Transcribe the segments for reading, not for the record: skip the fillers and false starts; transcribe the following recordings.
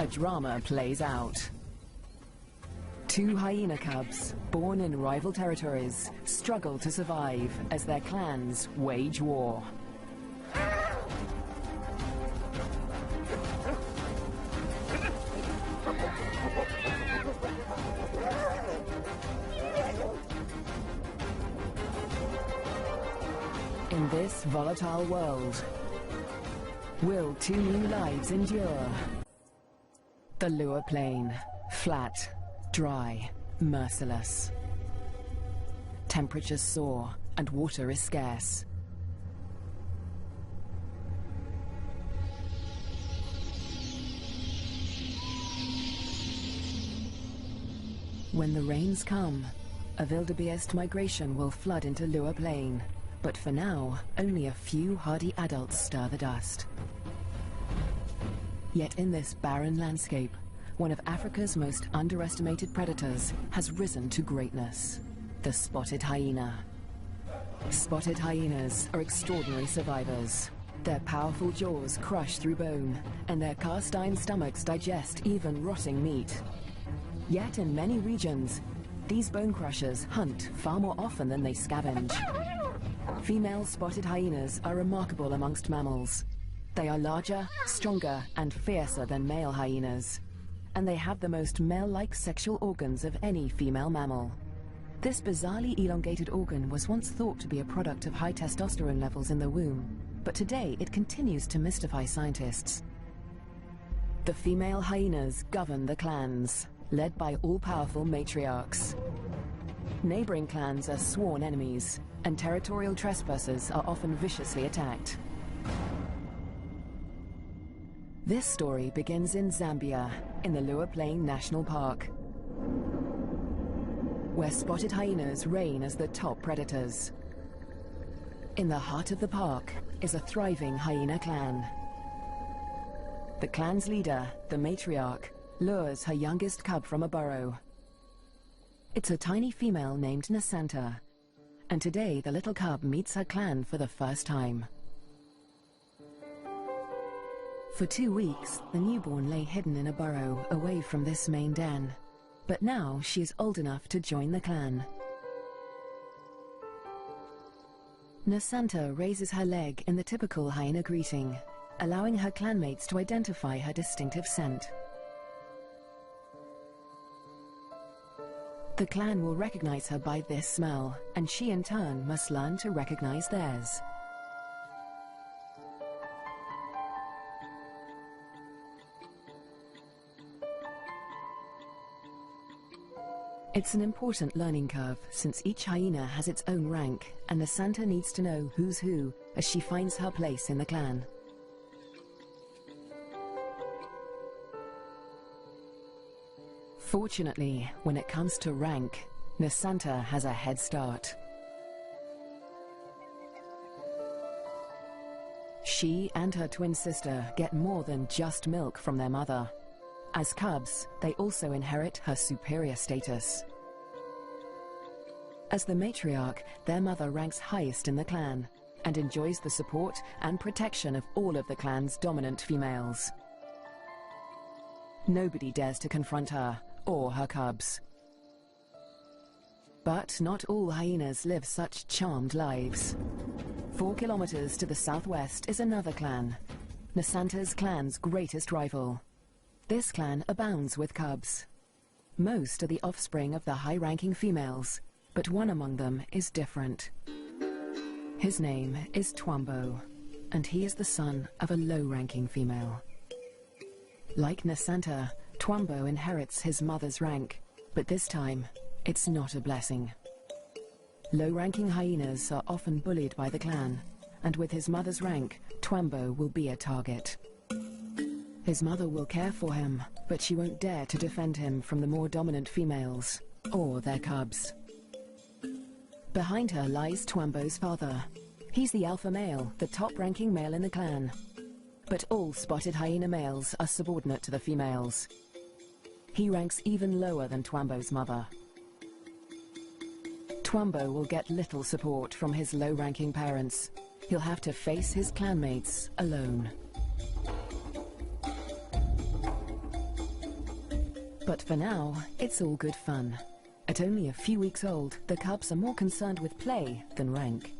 a drama plays out. Two hyena cubs, born in rival territories, struggle to survive as their clans wage war. In this volatile world, will two new lives endure? The Lua Plain, flat, dry, merciless. Temperatures soar and water is scarce. When the rains come, a wildebeest migration will flood into Lua Plain. But for now, only a few hardy adults stir the dust. Yet in this barren landscape, one of Africa's most underestimated predators has risen to greatness: the spotted hyena. Spotted hyenas are extraordinary survivors. Their powerful jaws crush through bone, and their cast-iron stomachs digest even rotting meat. Yet in many regions, these bone crushers hunt far more often than they scavenge. Female spotted hyenas are remarkable amongst mammals. They are larger, stronger, and fiercer than male hyenas. And they have the most male-like sexual organs of any female mammal. This bizarrely elongated organ was once thought to be a product of high testosterone levels in the womb, but today it continues to mystify scientists. The female hyenas govern the clans, led by all-powerful matriarchs. Neighboring clans are sworn enemies, and territorial trespassers are often viciously attacked. This story begins in Zambia, in the Lua Plain National Park, where spotted hyenas reign as the top predators. In the heart of the park is a thriving hyena clan. The clan's leader, the matriarch, lures her youngest cub from a burrow. It's a tiny female named Nasanta, and today the little cub meets her clan for the first time. For 2 weeks, the newborn lay hidden in a burrow away from this main den, but now she is old enough to join the clan. Nasanta raises her leg in the typical hyena greeting, allowing her clanmates to identify her distinctive scent. The clan will recognize her by this smell, and she in turn must learn to recognize theirs. It's an important learning curve, since each hyena has its own rank, and Nasanta needs to know who's who as she finds her place in the clan. Fortunately, when it comes to rank, Nasanta has a head start. She and her twin sister get more than just milk from their mother. As cubs, they also inherit her superior status. As the matriarch, their mother ranks highest in the clan and enjoys the support and protection of all of the clan's dominant females. Nobody dares to confront her or her cubs. But not all hyenas live such charmed lives. 4 kilometers to the southwest is another clan, Nasanta's clan's greatest rival. This clan abounds with cubs. Most are the offspring of the high-ranking females, but one among them is different. His name is Twambo, and he is the son of a low-ranking female. Like Nasanta, Twambo inherits his mother's rank, but this time, it's not a blessing. Low-ranking hyenas are often bullied by the clan, and with his mother's rank, Twambo will be a target. His mother will care for him, but she won't dare to defend him from the more dominant females, or their cubs. Behind her lies Twambo's father. He's the alpha male, the top-ranking male in the clan. But all spotted hyena males are subordinate to the females. He ranks even lower than Twambo's mother. Twambo will get little support from his low-ranking parents. He'll have to face his clanmates alone. But for now, it's all good fun. At only a few weeks old, the cubs are more concerned with play than rank.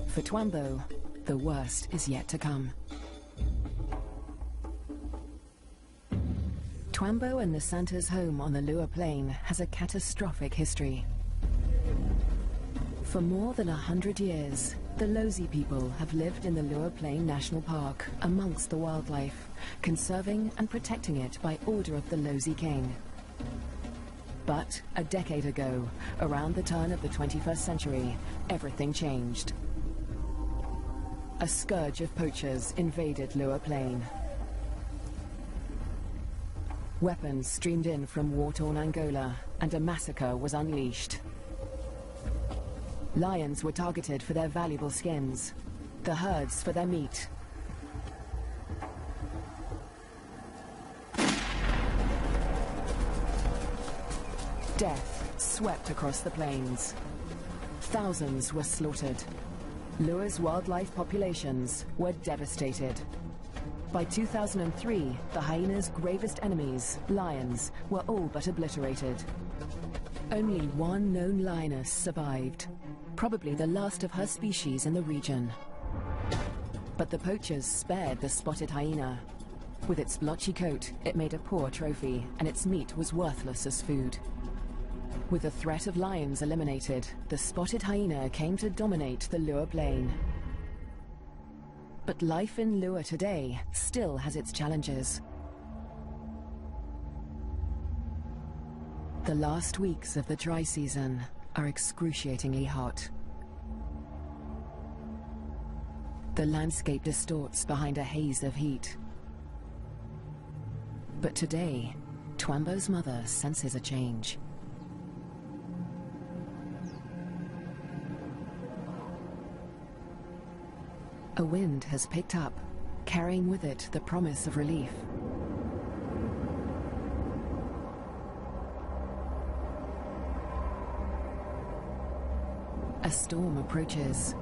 For Twambo, the worst is yet to come. Twambo and Nasanta's home on the Lua Plain has a catastrophic history. For more than 100 years, the Lozi people have lived in the Lua Plain National Park amongst the wildlife, conserving and protecting it by order of the Lozi King. But a decade ago, around the turn of the 21st century, everything changed. A scourge of poachers invaded Lua Plain. Weapons streamed in from war-torn Angola, and a massacre was unleashed. Lions were targeted for their valuable skins, the herds for their meat. Death swept across the plains. Thousands were slaughtered. Lua's wildlife populations were devastated. By 2003, the hyena's gravest enemies, lions, were all but obliterated. Only one known lioness survived, probably the last of her species in the region. But the poachers spared the spotted hyena. With its blotchy coat, it made a poor trophy, and its meat was worthless as food. With the threat of lions eliminated, the spotted hyena came to dominate the Lua Plain. But life in Lua today still has its challenges. The last weeks of the dry season are excruciatingly hot. The landscape distorts behind a haze of heat. But today, Twambo's mother senses a change. A wind has picked up, carrying with it the promise of relief. A storm approaches.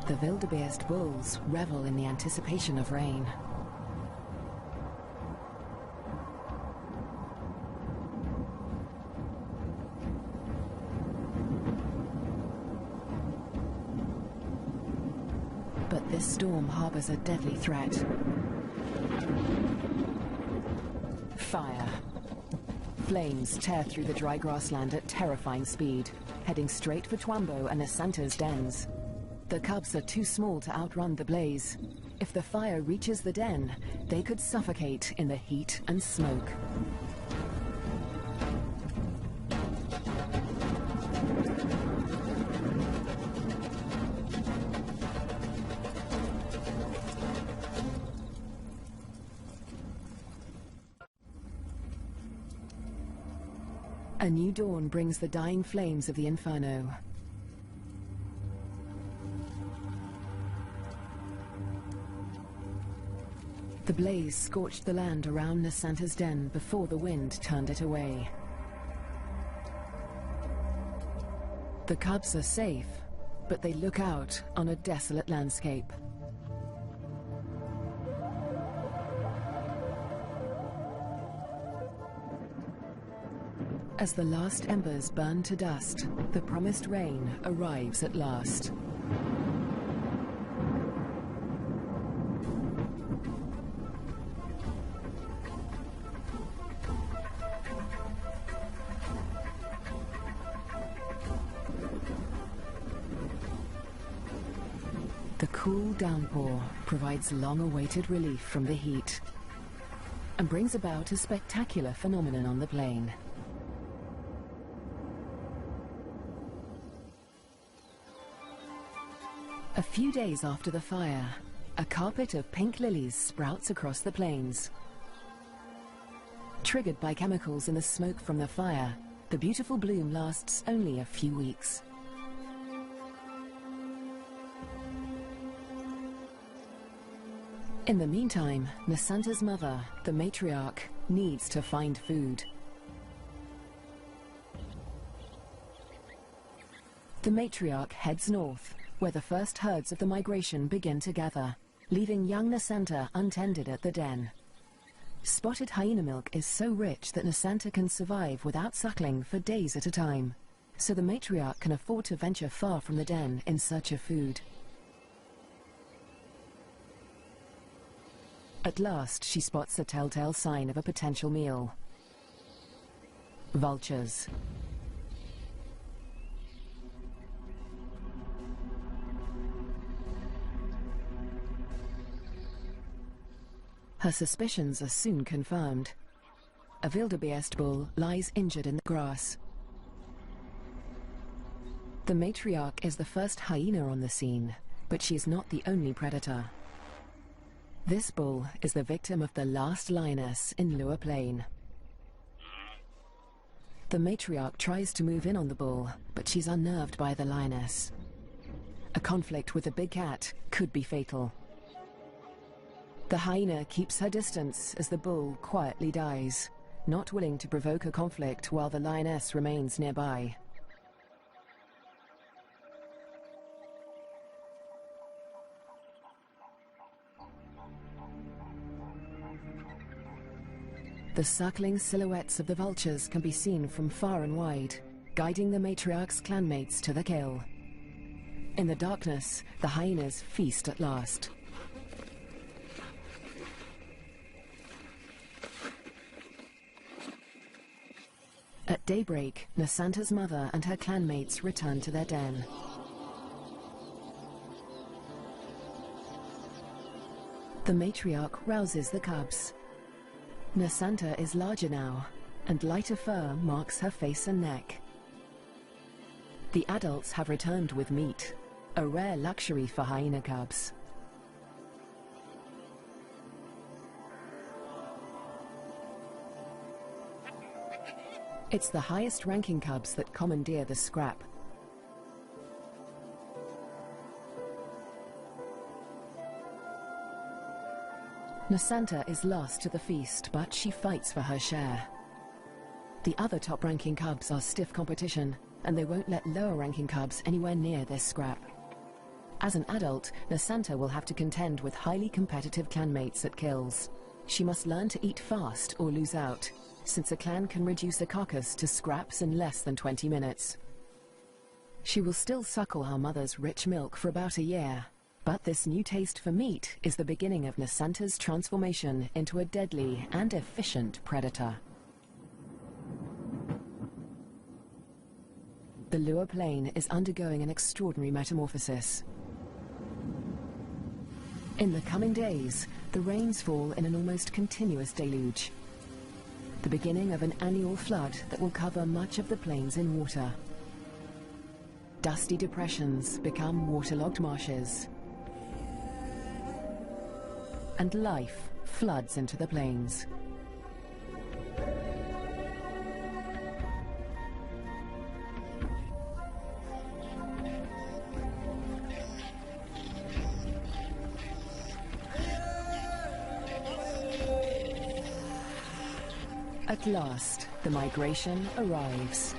The wildebeest bulls revel in the anticipation of rain. But this storm harbors a deadly threat. Fire. Flames tear through the dry grassland at terrifying speed, heading straight for Twambo and Nasanta's dens. The cubs are too small to outrun the blaze. If the fire reaches the den, they could suffocate in the heat and smoke. A new dawn brings the dying flames of the inferno. The blaze scorched the land around Nasanta's den before the wind turned it away. The cubs are safe, but they look out on a desolate landscape. As the last embers burn to dust, the promised rain arrives at last. The cool downpour provides long-awaited relief from the heat and brings about a spectacular phenomenon on the plain. A few days after the fire, a carpet of pink lilies sprouts across the plains. Triggered by chemicals in the smoke from the fire, the beautiful bloom lasts only a few weeks. In the meantime, Nasanta's mother, the matriarch, needs to find food. The matriarch heads north, where the first herds of the migration begin to gather, leaving young Nasanta untended at the den. Spotted hyena milk is so rich that Nasanta can survive without suckling for days at a time, so the matriarch can afford to venture far from the den in search of food. At last, she spots a telltale sign of a potential meal. Vultures. Her suspicions are soon confirmed. A wildebeest bull lies injured in the grass. The matriarch is the first hyena on the scene, but she is not the only predator. This bull is the victim of the last lioness in Lower Plain. The matriarch tries to move in on the bull, but she's unnerved by the lioness. A conflict with the big cat could be fatal. The hyena keeps her distance as the bull quietly dies, not willing to provoke a conflict while the lioness remains nearby. The circling silhouettes of the vultures can be seen from far and wide, guiding the matriarch's clanmates to the kill. In the darkness, the hyenas feast at last. At daybreak, Nasanta's mother and her clanmates return to their den. The matriarch rouses the cubs. Nasanta is larger now, and lighter fur marks her face and neck. The adults have returned with meat, a rare luxury for hyena cubs. It's the highest-ranking cubs that commandeer the scrap. Nasanta is last to the feast, but she fights for her share. The other top-ranking cubs are stiff competition, and they won't let lower-ranking cubs anywhere near this scrap. As an adult, Nasanta will have to contend with highly competitive clanmates at kills. She must learn to eat fast or lose out, since a clan can reduce a carcass to scraps in less than 20 minutes. She will still suckle her mother's rich milk for about a year, but this new taste for meat is the beginning of Nasanta's transformation into a deadly and efficient predator. The Lower Plain is undergoing an extraordinary metamorphosis. In the coming days, the rains fall in an almost continuous deluge. The beginning of an annual flood that will cover much of the plains in water. Dusty depressions become waterlogged marshes. And life floods into the plains. At last, the migration arrives.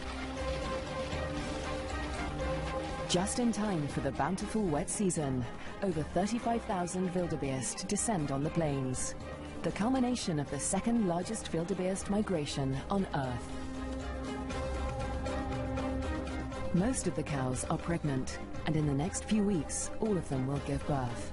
Just in time for the bountiful wet season, over 35,000 wildebeest descend on the plains, the culmination of the second largest wildebeest migration on Earth. Most of the cows are pregnant, and in the next few weeks, all of them will give birth.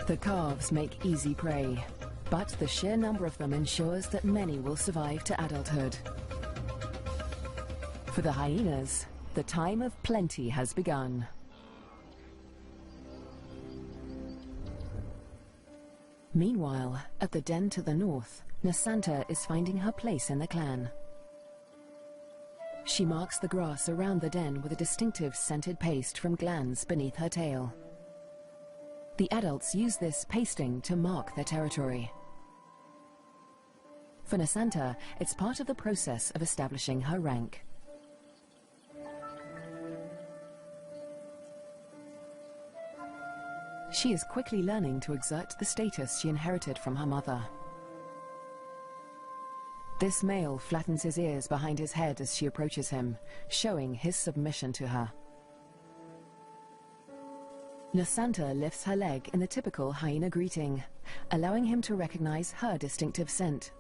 The calves make easy prey, but the sheer number of them ensures that many will survive to adulthood. For the hyenas, the time of plenty has begun. Meanwhile, at the den to the north, Nasanta is finding her place in the clan. She marks the grass around the den with a distinctive scented paste from glands beneath her tail. The adults use this pasting to mark their territory. For Nasanta, it's part of the process of establishing her rank. She is quickly learning to exert the status she inherited from her mother. This male flattens his ears behind his head as she approaches him, showing his submission to her. Nasanta lifts her leg in the typical hyena greeting, allowing him to recognize her distinctive scent.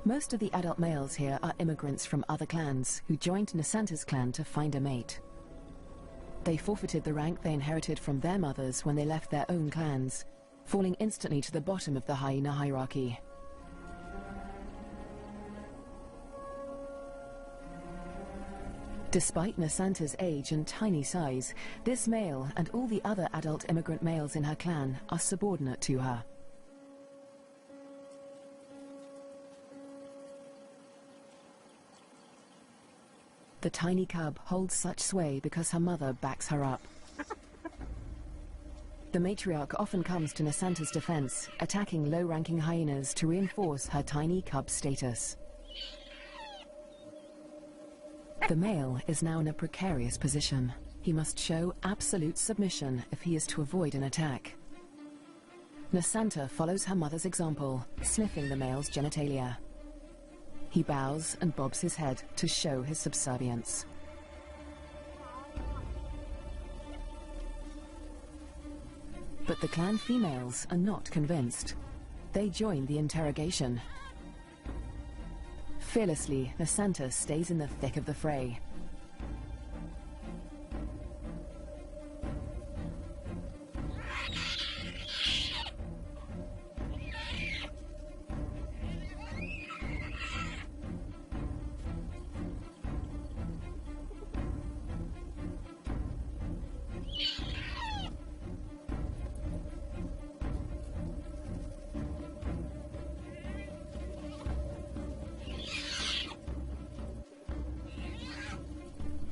Most of the adult males here are immigrants from other clans who joined Nasanta's clan to find a mate. They forfeited the rank they inherited from their mothers when they left their own clans, falling instantly to the bottom of the hyena hierarchy. Despite Nasanta's age and tiny size, this male and all the other adult immigrant males in her clan are subordinate to her. The tiny cub holds such sway because her mother backs her up. The matriarch often comes to Nasanta's defense, attacking low-ranking hyenas to reinforce her tiny cub status. The male is now in a precarious position. He must show absolute submission if he is to avoid an attack. Nasanta follows her mother's example, sniffing the male's genitalia. He bows and bobs his head to show his subservience. But the clan females are not convinced. They join the interrogation. Fearlessly, Nasanta stays in the thick of the fray.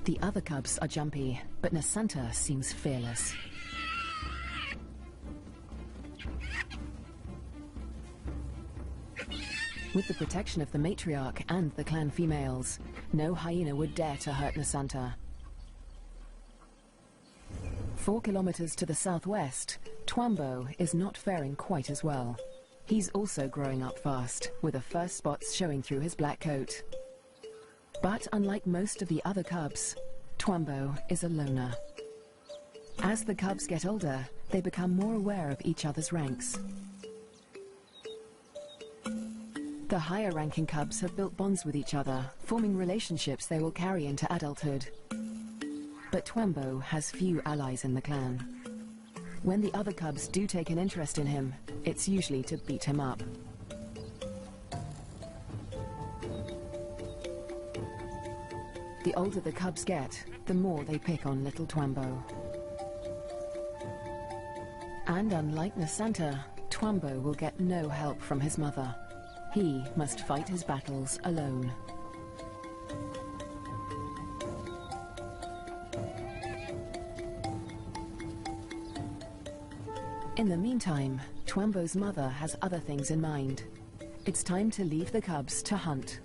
The other cubs are jumpy, but Nasanta seems fearless. With the protection of the matriarch and the clan females, no hyena would dare to hurt Nasanta. 4 kilometers to the southwest, Twambo is not faring quite as well. He's also growing up fast, with the first spots showing through his black coat. But unlike most of the other cubs, Twambo is a loner. As the cubs get older, they become more aware of each other's ranks. The higher-ranking cubs have built bonds with each other, forming relationships they will carry into adulthood. But Twambo has few allies in the clan. When the other cubs do take an interest in him, it's usually to beat him up. The older the cubs get, the more they pick on little Twambo. And unlike Nasanta, Twambo will get no help from his mother. He must fight his battles alone. In the meantime, Twambo's mother has other things in mind. It's time to leave the cubs to hunt.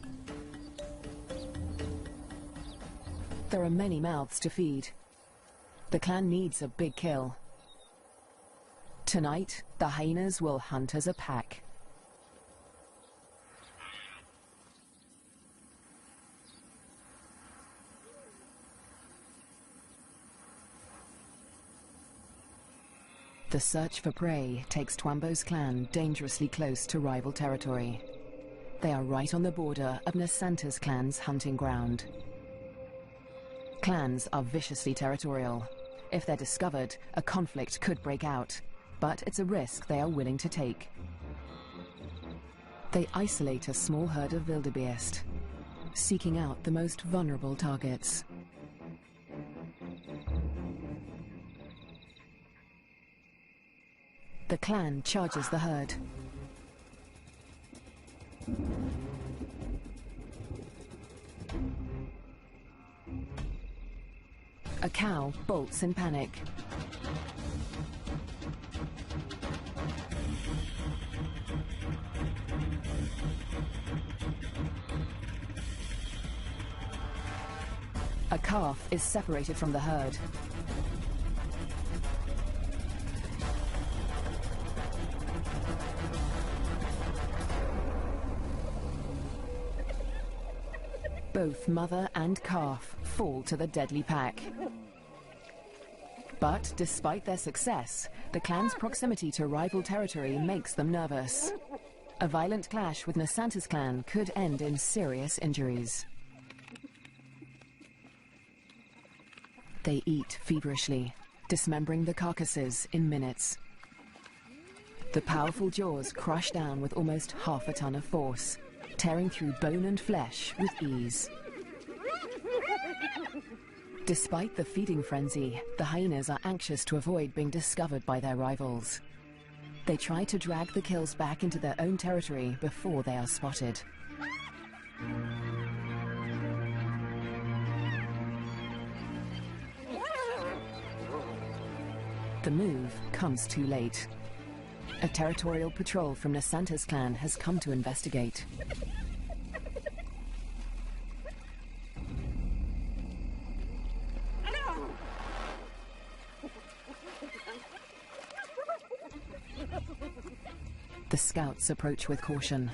There are many mouths to feed. The clan needs a big kill. Tonight, the hyenas will hunt as a pack. The search for prey takes Twambo's clan dangerously close to rival territory. They are right on the border of Nasanta's clan's hunting ground. Clans are viciously territorial. If they're discovered, a conflict could break out, but it's a risk they are willing to take. They isolate a small herd of wildebeest, seeking out the most vulnerable targets. The clan charges the herd. A cow bolts in panic. A calf is separated from the herd. Both mother and calf fall to the deadly pack. But despite their success, the clan's proximity to rival territory makes them nervous. A violent clash with Nasanta's clan could end in serious injuries. They eat feverishly, dismembering the carcasses in minutes. The powerful jaws crush down with almost half a ton of force, tearing through bone and flesh with ease. Despite the feeding frenzy, the hyenas are anxious to avoid being discovered by their rivals. They try to drag the kills back into their own territory before they are spotted. The move comes too late. A territorial patrol from Nasanta's clan has come to investigate. The scouts approach with caution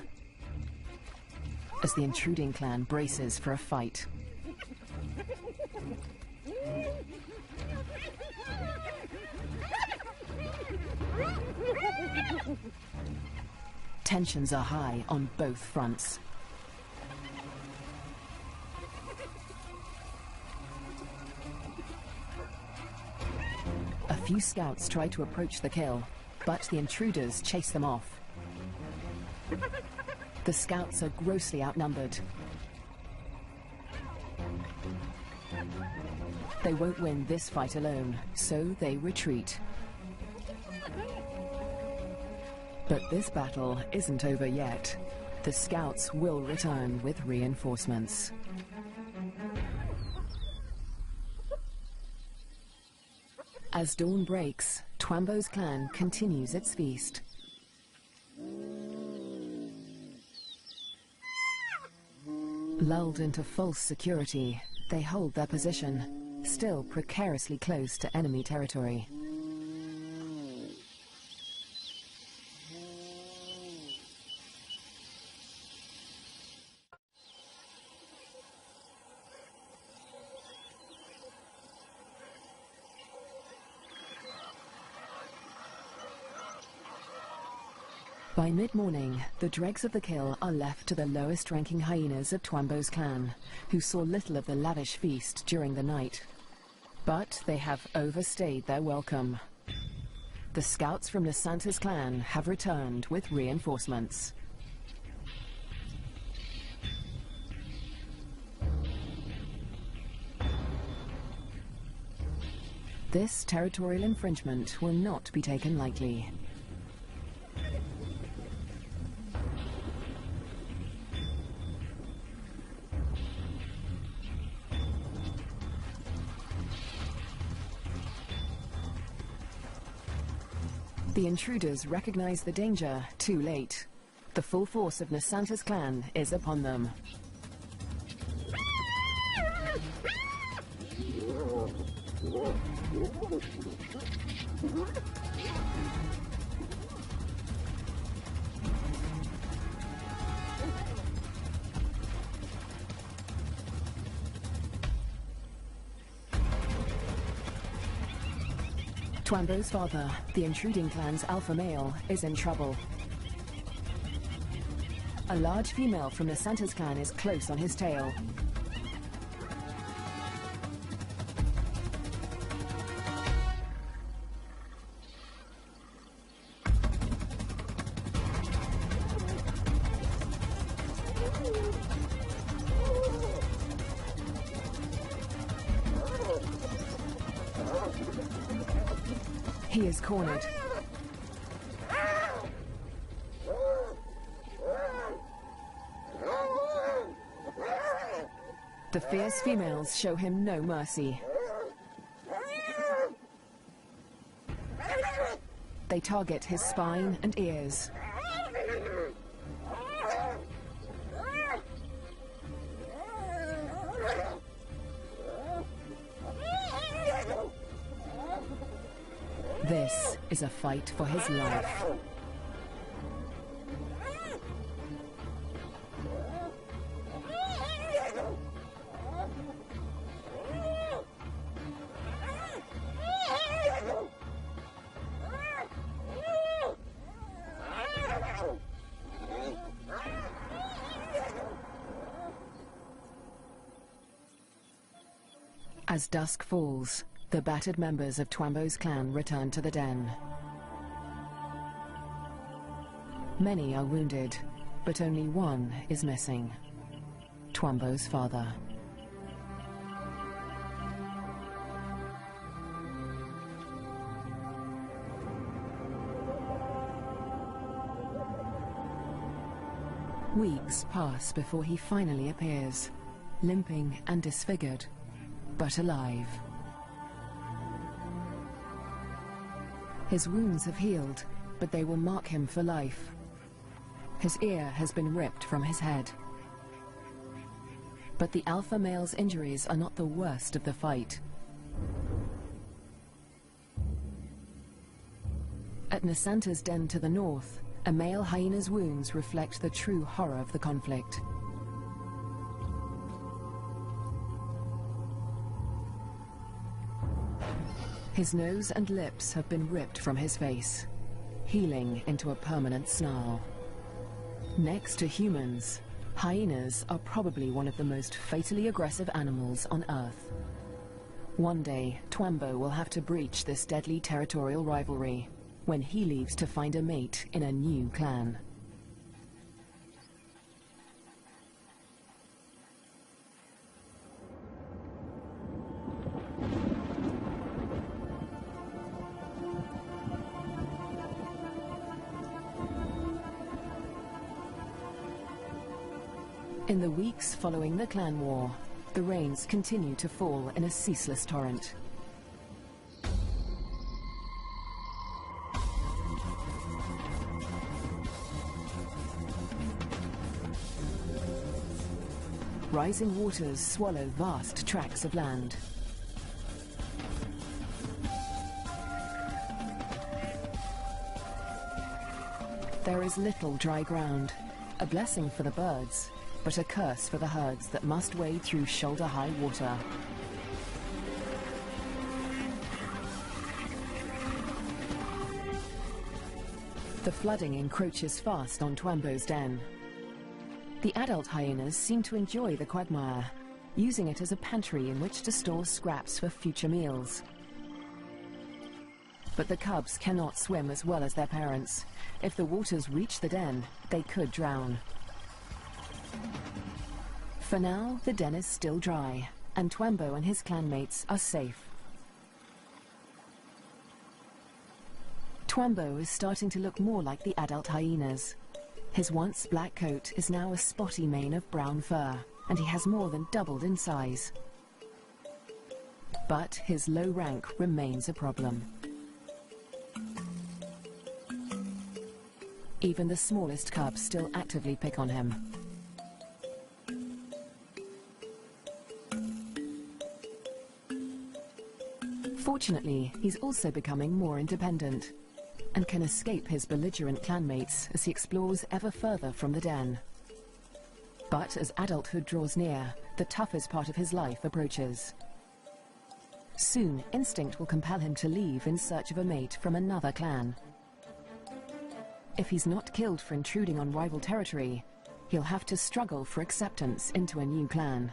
as the intruding clan braces for a fight. Tensions are high on both fronts. A few scouts try to approach the kill, but the intruders chase them off. The scouts are grossly outnumbered. They won't win this fight alone, so they retreat. But this battle isn't over yet. The scouts will return with reinforcements. As dawn breaks, Twambo's clan continues its feast. Lulled into false security, they hold their position, still precariously close to enemy territory. By mid-morning, the dregs of the kill are left to the lowest-ranking hyenas of Twambo's clan, who saw little of the lavish feast during the night. But they have overstayed their welcome. The scouts from Nasanta's clan have returned with reinforcements. This territorial infringement will not be taken lightly. The intruders recognize the danger too late. The full force of Nasanta's clan is upon them. Twambo's father, the intruding clan's alpha male, is in trouble. A large female from Nasanta's clan is close on his tail. He is cornered. The fierce females show him no mercy. They target his spine and ears. This is a fight for his life. As dusk falls, the battered members of Twambo's clan return to the den. Many are wounded, but only one is missing: Twambo's father. Weeks pass before he finally appears, limping and disfigured, but alive. His wounds have healed, but they will mark him for life. His ear has been ripped from his head. But the alpha male's injuries are not the worst of the fight. At Nasanta's den to the north, a male hyena's wounds reflect the true horror of the conflict. His nose and lips have been ripped from his face, healing into a permanent snarl. Next to humans, hyenas are probably one of the most fatally aggressive animals on Earth. One day, Twambo will have to breach this deadly territorial rivalry when he leaves to find a mate in a new clan. In the weeks following the clan war, the rains continue to fall in a ceaseless torrent. Rising waters swallow vast tracts of land. There is little dry ground, a blessing for the birds, but a curse for the herds that must wade through shoulder-high water. The flooding encroaches fast on Twambo's den. The adult hyenas seem to enjoy the quagmire, using it as a pantry in which to store scraps for future meals. But the cubs cannot swim as well as their parents. If the waters reach the den, they could drown. For now, the den is still dry, and Twambo and his clanmates are safe. Twambo is starting to look more like the adult hyenas. His once black coat is now a spotty mane of brown fur, and he has more than doubled in size. But his low rank remains a problem. Even the smallest cubs still actively pick on him. Fortunately, he's also becoming more independent and can escape his belligerent clanmates as he explores ever further from the den. But as adulthood draws near, the toughest part of his life approaches. Soon, instinct will compel him to leave in search of a mate from another clan. If he's not killed for intruding on rival territory, he'll have to struggle for acceptance into a new clan.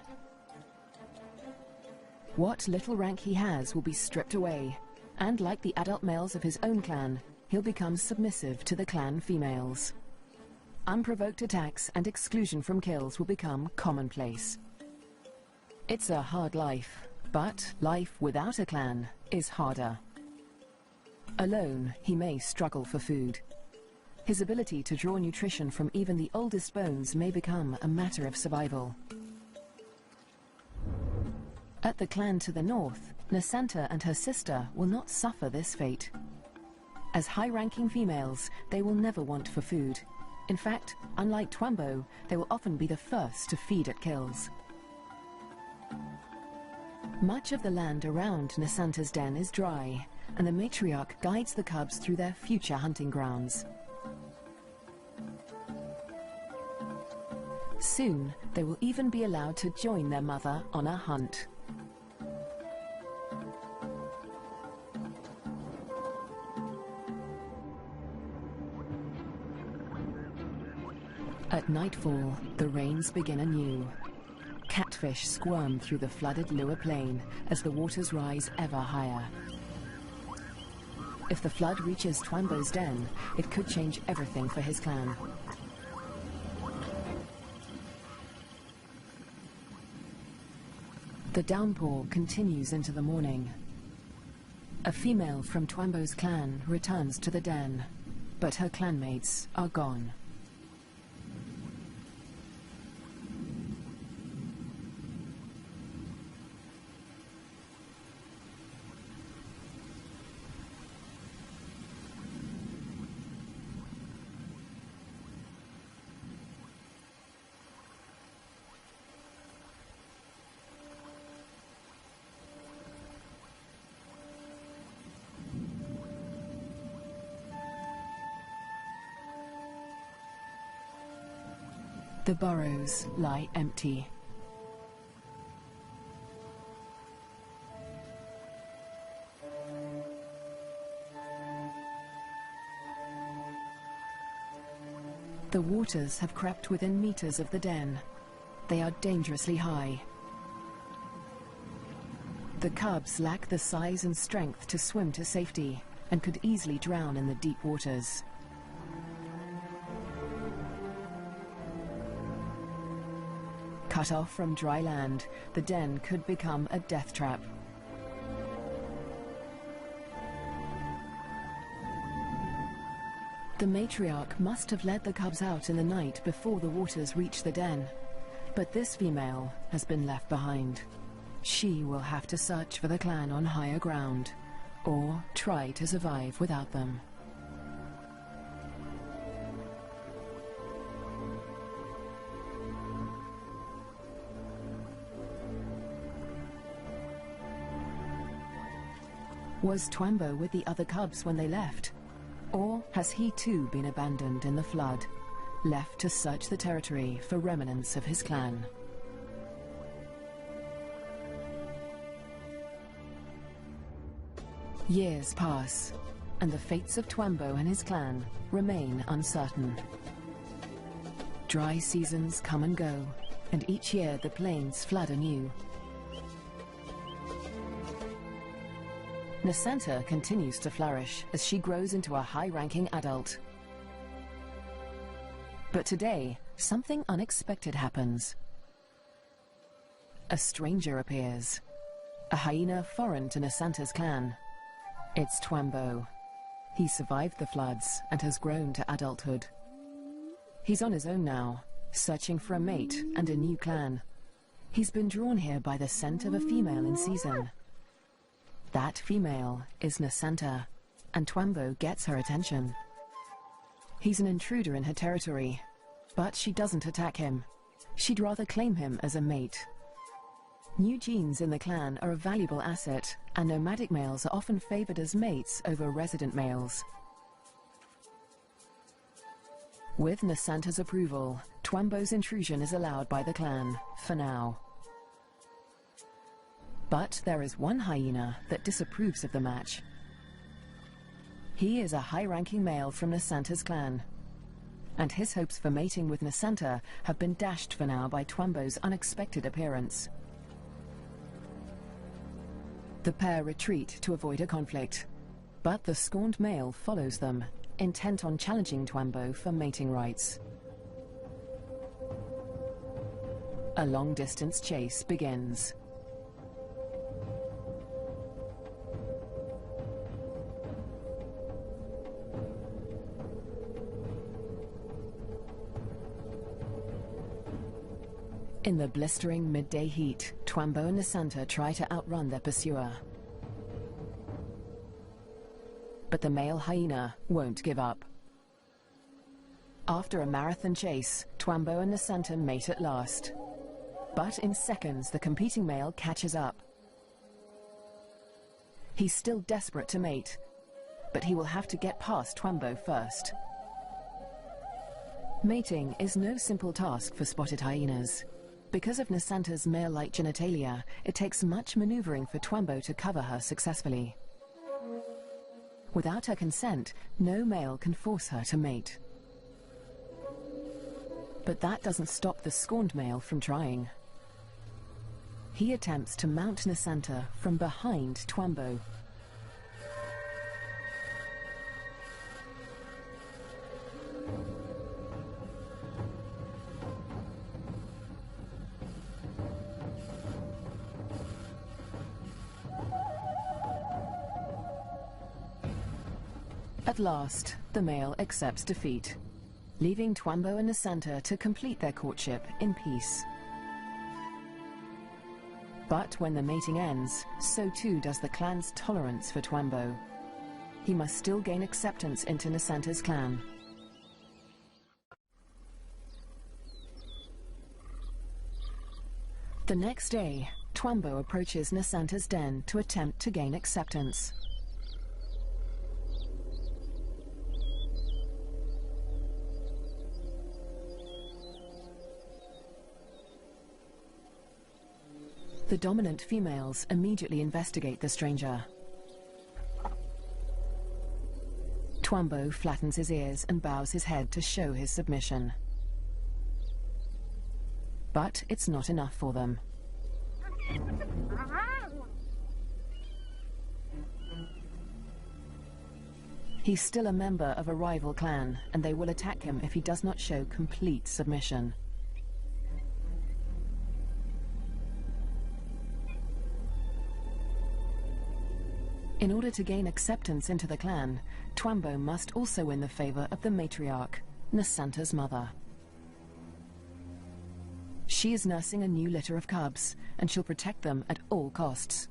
What little rank he has will be stripped away, and like the adult males of his own clan, he'll become submissive to the clan females. Unprovoked attacks and exclusion from kills will become commonplace. It's a hard life, but life without a clan is harder. Alone, he may struggle for food. His ability to draw nutrition from even the oldest bones may become a matter of survival. At the clan to the north, Nasanta and her sister will not suffer this fate. As high-ranking females, they will never want for food. In fact, unlike Twambo, they will often be the first to feed at kills. Much of the land around Nasanta's den is dry, and the matriarch guides the cubs through their future hunting grounds. Soon, they will even be allowed to join their mother on a hunt. At nightfall, the rains begin anew. Catfish squirm through the flooded Lua Plain as the waters rise ever higher. If the flood reaches Twambo's den, it could change everything for his clan. The downpour continues into the morning. A female from Twambo's clan returns to the den, but her clanmates are gone. The burrows lie empty. The waters have crept within meters of the den. They are dangerously high. The cubs lack the size and strength to swim to safety and could easily drown in the deep waters. Cut off from dry land, the den could become a death trap. The matriarch must have led the cubs out in the night before the waters reached the den. But this female has been left behind. She will have to search for the clan on higher ground, or try to survive without them. Was Twambo with the other cubs when they left? Or has he too been abandoned in the flood, left to search the territory for remnants of his clan? Years pass, and the fates of Twambo and his clan remain uncertain. Dry seasons come and go, and each year the plains flood anew. Nasanta continues to flourish as she grows into a high-ranking adult. But today, something unexpected happens. A stranger appears, a hyena foreign to Nasanta's clan. It's Twambo. He survived the floods and has grown to adulthood. He's on his own now, searching for a mate and a new clan. He's been drawn here by the scent of a female in season. That female is Nasanta, and Twambo gets her attention. He's an intruder in her territory, but she doesn't attack him. She'd rather claim him as a mate. New genes in the clan are a valuable asset, and nomadic males are often favored as mates over resident males. With Nasanta's approval, Twambo's intrusion is allowed by the clan, for now. But there is one hyena that disapproves of the match. He is a high-ranking male from Nasanta's clan, and his hopes for mating with Nasanta have been dashed for now by Twambo's unexpected appearance. The pair retreat to avoid a conflict, but the scorned male follows them, intent on challenging Twambo for mating rights. A long-distance chase begins. In the blistering midday heat, Twambo and Nasanta try to outrun their pursuer. But the male hyena won't give up. After a marathon chase, Twambo and Nasanta mate at last. But in seconds, the competing male catches up. He's still desperate to mate, but he will have to get past Twambo first. Mating is no simple task for spotted hyenas. Because of Nasanta's male-like genitalia, it takes much maneuvering for Twambo to cover her successfully. Without her consent, no male can force her to mate. But that doesn't stop the scorned male from trying. He attempts to mount Nasanta from behind Twambo. At last, the male accepts defeat, leaving Twambo and Nasanta to complete their courtship in peace. But when the mating ends, so too does the clan's tolerance for Twambo. He must still gain acceptance into Nasanta's clan. The next day, Twambo approaches Nasanta's den to attempt to gain acceptance. The dominant females immediately investigate the stranger. Twambo flattens his ears and bows his head to show his submission. But it's not enough for them. He's still a member of a rival clan, and they will attack him if he does not show complete submission. In order to gain acceptance into the clan, Twambo must also win the favor of the matriarch, Nasanta's mother. She is nursing a new litter of cubs, and she'll protect them at all costs,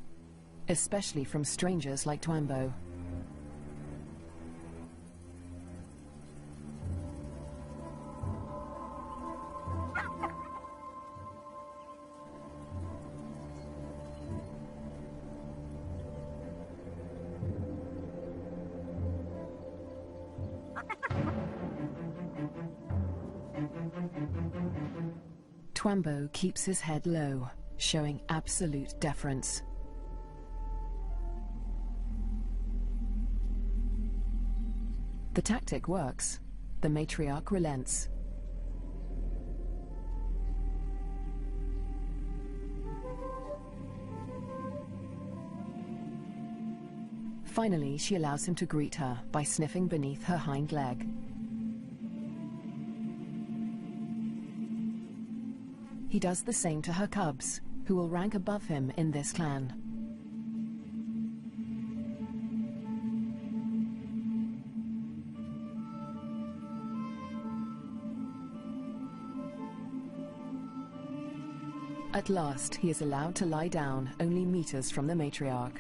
especially from strangers like Twambo. Twambo keeps his head low, showing absolute deference. The tactic works. The matriarch relents. Finally, she allows him to greet her by sniffing beneath her hind leg. He does the same to her cubs, who will rank above him in this clan. At last, he is allowed to lie down only meters from the matriarch.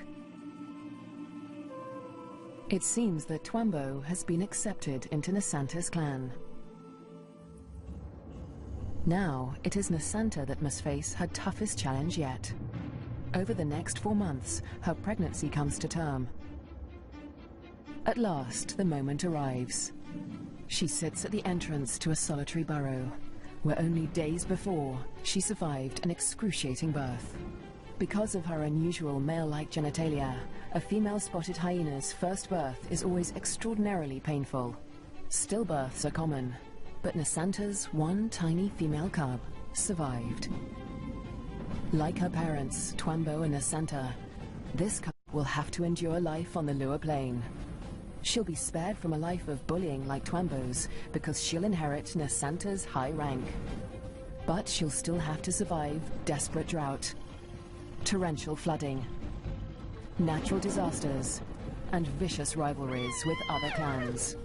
It seems that Twambo has been accepted into Nasanta's clan. Now, it is Nasanta that must face her toughest challenge yet. Over the next 4 months, her pregnancy comes to term. At last, the moment arrives. She sits at the entrance to a solitary burrow, where only days before, she survived an excruciating birth. Because of her unusual male-like genitalia, a female-spotted hyena's first birth is always extraordinarily painful. Stillbirths are common, but Nasanta's one tiny female cub survived. Like her parents, Twambo and Nasanta, this cub will have to endure life on the lower plane. She'll be spared from a life of bullying like Twambo's because she'll inherit Nasanta's high rank. But she'll still have to survive desperate drought, torrential flooding, natural disasters, and vicious rivalries with other clans.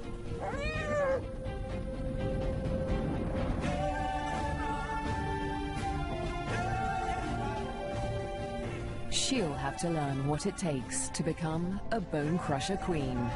She'll have to learn what it takes to become a bone crusher queen.